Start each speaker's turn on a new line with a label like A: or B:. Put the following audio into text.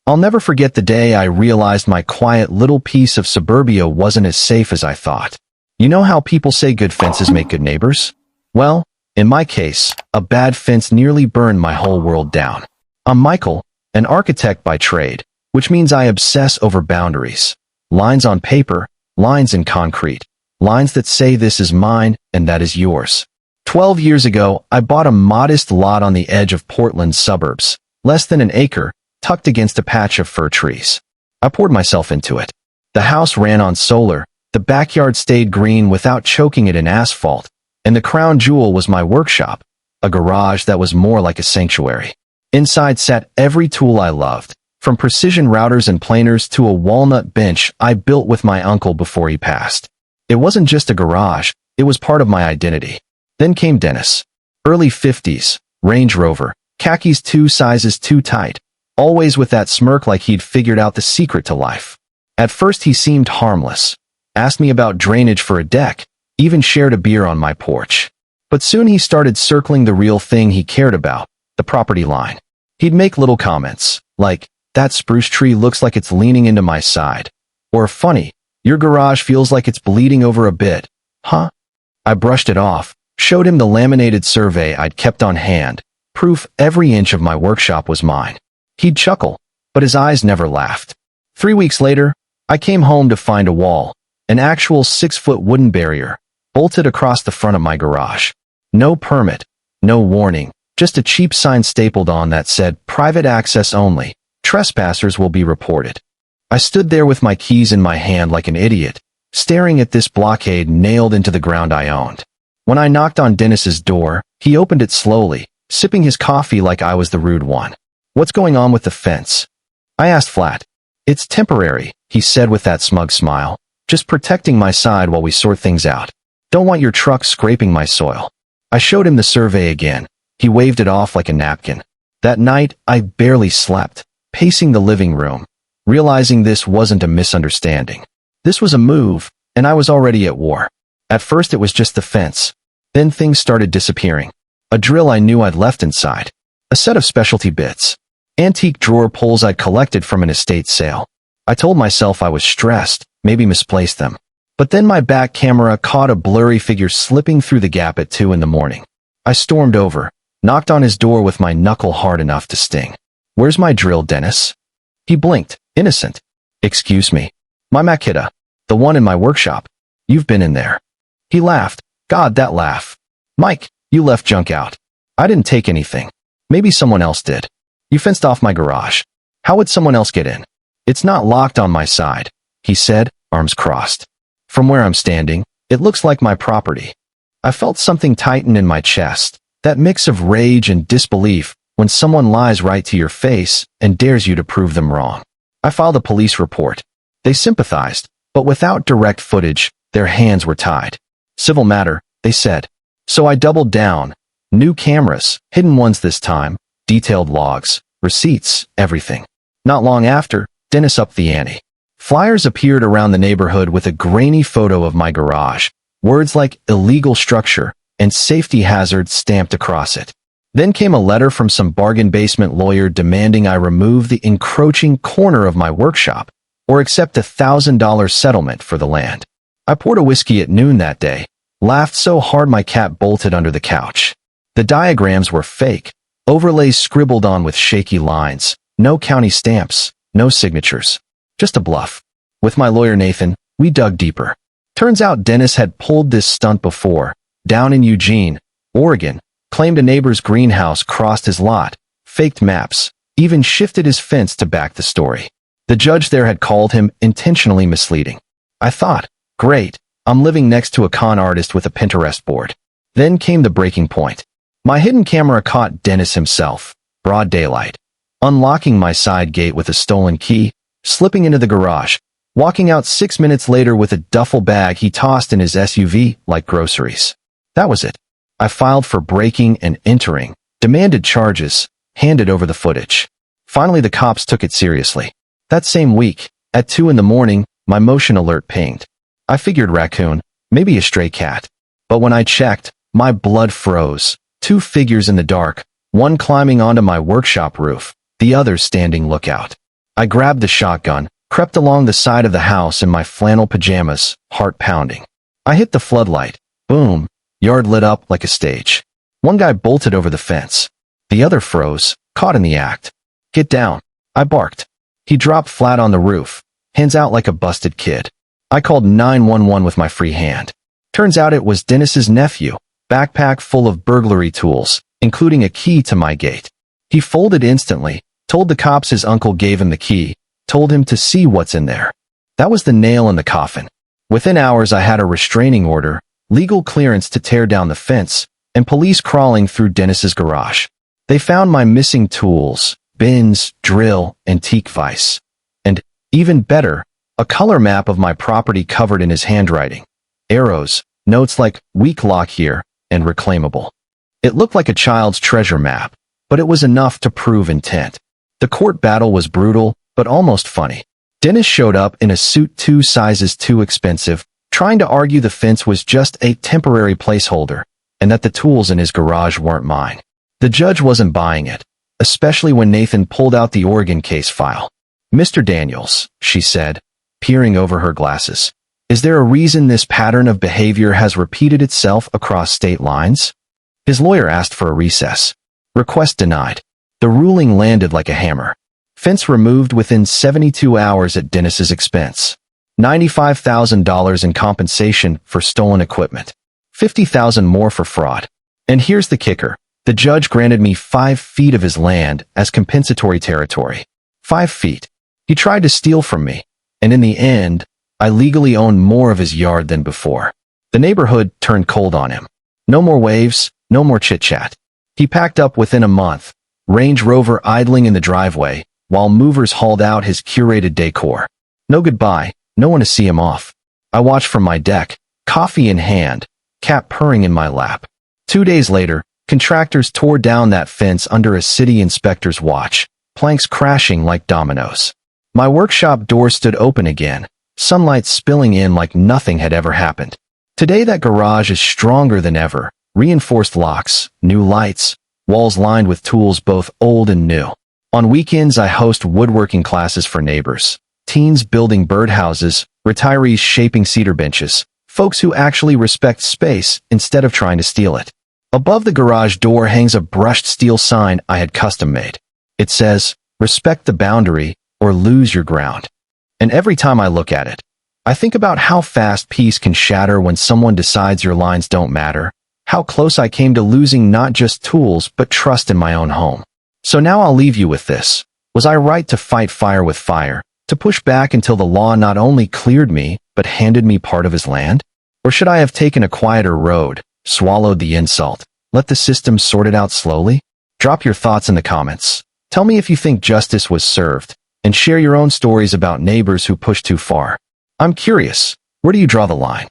A: I'll never forget the day I realized my quiet little piece of suburbia wasn't as safe as I thought. You know how people say good fences make good neighbors? Well, in my case, a bad fence nearly burned my whole world down. I'm Michael, an architect by trade, which means I obsess over boundaries. Lines on paper, lines in concrete, lines that say this is mine and that is yours. 12 years ago, I bought a modest lot on the edge of Portland's suburbs, less than an acre, tucked against a patch of fir trees. I poured myself into it. The house ran on solar, the backyard stayed green without choking it in asphalt, and the crown jewel was my workshop, a garage that was more like a sanctuary. Inside sat every tool I loved, from precision routers and planers to a walnut bench I built with my uncle before he passed. It wasn't just a garage, it was part of my identity. Then came Dennis. Early 50s, Range Rover, khakis 2 sizes too tight, always with that smirk like he'd figured out the secret to life. At first he seemed harmless, asked me about drainage for a deck, even shared a beer on my porch. But soon he started circling the real thing he cared about, the property line. He'd make little comments, like, that spruce tree looks like it's leaning into my side. Or funny, your garage feels like it's bleeding over a bit. Huh? I brushed it off, showed him the laminated survey I'd kept on hand, proof every inch of my workshop was mine. He'd chuckle, but his eyes never laughed. 3 weeks later, I came home to find a wall, an actual 6-foot wooden barrier, bolted across the front of my garage. No permit, no warning, just a cheap sign stapled on that said, private access only, trespassers will be reported. I stood there with my keys in my hand like an idiot, staring at this blockade nailed into the ground I owned. When I knocked on Dennis's door, he opened it slowly, sipping his coffee like I was the rude one. What's going on with the fence? I asked flat. It's temporary, he said with that smug smile. Just protecting my side while we sort things out. Don't want your truck scraping my soil. I showed him the survey again. He waved it off like a napkin. That night, I barely slept, pacing the living room, realizing this wasn't a misunderstanding. This was a move, and I was already at war. At first it was just the fence. Then things started disappearing. A drill I knew I'd left inside. A set of specialty bits. Antique drawer pulls I'd collected from an estate sale. I told myself I was stressed, maybe misplaced them. But then my back camera caught a blurry figure slipping through the gap at 2 in the morning. I stormed over, knocked on his door with my knuckle hard enough to sting. Where's my drill, Dennis? He blinked, innocent. Excuse me. My Makita. The one in my workshop. You've been in there. He laughed. God, that laugh. Mike, you left junk out. I didn't take anything. Maybe someone else did. You fenced off my garage. How would someone else get in? It's not locked on my side, he said, arms crossed. From where I'm standing, it looks like my property. I felt something tighten in my chest, that mix of rage and disbelief when someone lies right to your face and dares you to prove them wrong. I filed a police report. They sympathized, but without direct footage, their hands were tied. Civil matter, they said. So I doubled down. New cameras, hidden ones this time, detailed logs, receipts, everything. Not long after, Dennis upped the ante. Flyers appeared around the neighborhood with a grainy photo of my garage, words like illegal structure and safety hazard stamped across it. Then came a letter from some bargain basement lawyer demanding I remove the encroaching corner of my workshop or accept $1,000 settlement for the land. I poured a whiskey at noon that day, laughed so hard my cat bolted under the couch. The diagrams were fake, overlays scribbled on with shaky lines, no county stamps, no signatures. Just a bluff. With my lawyer Nathan, we dug deeper. Turns out Dennis had pulled this stunt before, down in Eugene, Oregon, claimed a neighbor's greenhouse crossed his lot, faked maps, even shifted his fence to back the story. The judge there had called him intentionally misleading. I thought, great, I'm living next to a con artist with a Pinterest board. Then came the breaking point. My hidden camera caught Dennis himself, broad daylight, unlocking my side gate with a stolen key, slipping into the garage, walking out 6 minutes later with a duffel bag he tossed in his SUV like groceries. That was it. I filed for breaking and entering, demanded charges, handed over the footage. Finally, the cops took it seriously. That same week, at 2 in the morning, my motion alert pinged. I figured raccoon, maybe a stray cat. But when I checked, my blood froze. 2 figures in the dark, one climbing onto my workshop roof, the other standing lookout. I grabbed the shotgun, crept along the side of the house in my flannel pajamas, heart pounding. I hit the floodlight. Boom. Yard lit up like a stage. One guy bolted over the fence. The other froze, caught in the act. Get down. I barked. He dropped flat on the roof, hands out like a busted kid. I called 911 with my free hand. Turns out it was Dennis's nephew, backpack full of burglary tools, including a key to my gate. He folded instantly, told the cops his uncle gave him the key, told him to see what's in there. That was the nail in the coffin. Within hours I had a restraining order, legal clearance to tear down the fence, and police crawling through Dennis's garage. They found my missing tools, bins, drill, antique vise. And, even better, a color map of my property covered in his handwriting. Arrows, notes like, weak lock here, and reclaimable. It looked like a child's treasure map, but it was enough to prove intent. The court battle was brutal, but almost funny. Dennis showed up in a suit 2 sizes too expensive, trying to argue the fence was just a temporary placeholder, and that the tools in his garage weren't mine. The judge wasn't buying it, especially when Nathan pulled out the Oregon case file. "Mr. Daniels," she said, peering over her glasses, "is there a reason this pattern of behavior has repeated itself across state lines?" His lawyer asked for a recess. Request denied. The ruling landed like a hammer. Fence removed within 72 hours at Dennis's expense. $95,000 in compensation for stolen equipment. $50,000 more for fraud. And here's the kicker. The judge granted me 5 feet of his land as compensatory territory. 5 feet. He tried to steal from me, and in the end, I legally owned more of his yard than before. The neighborhood turned cold on him. No more waves, no more chit-chat. He packed up within a month, Range Rover idling in the driveway, while movers hauled out his curated decor. No goodbye, no one to see him off. I watched from my deck, coffee in hand, cat purring in my lap. 2 days later, contractors tore down that fence under a city inspector's watch, planks crashing like dominoes. My workshop door stood open again, sunlight spilling in like nothing had ever happened. Today that garage is stronger than ever, reinforced locks, new lights, walls lined with tools both old and new. On weekends I host woodworking classes for neighbors, teens building birdhouses, retirees shaping cedar benches, folks who actually respect space instead of trying to steal it. Above the garage door hangs a brushed steel sign I had custom made. It says, "Respect the boundary or lose your ground." And every time I look at it, I think about how fast peace can shatter when someone decides your lines don't matter, how close I came to losing not just tools but trust in my own home. So now I'll leave you with this. Was I right to fight fire with fire, to push back until the law not only cleared me but handed me part of his land? Or should I have taken a quieter road, swallowed the insult, let the system sort it out slowly? Drop your thoughts in the comments. Tell me if you think justice was served, and share your own stories about neighbors who pushed too far. I'm curious, where do you draw the line?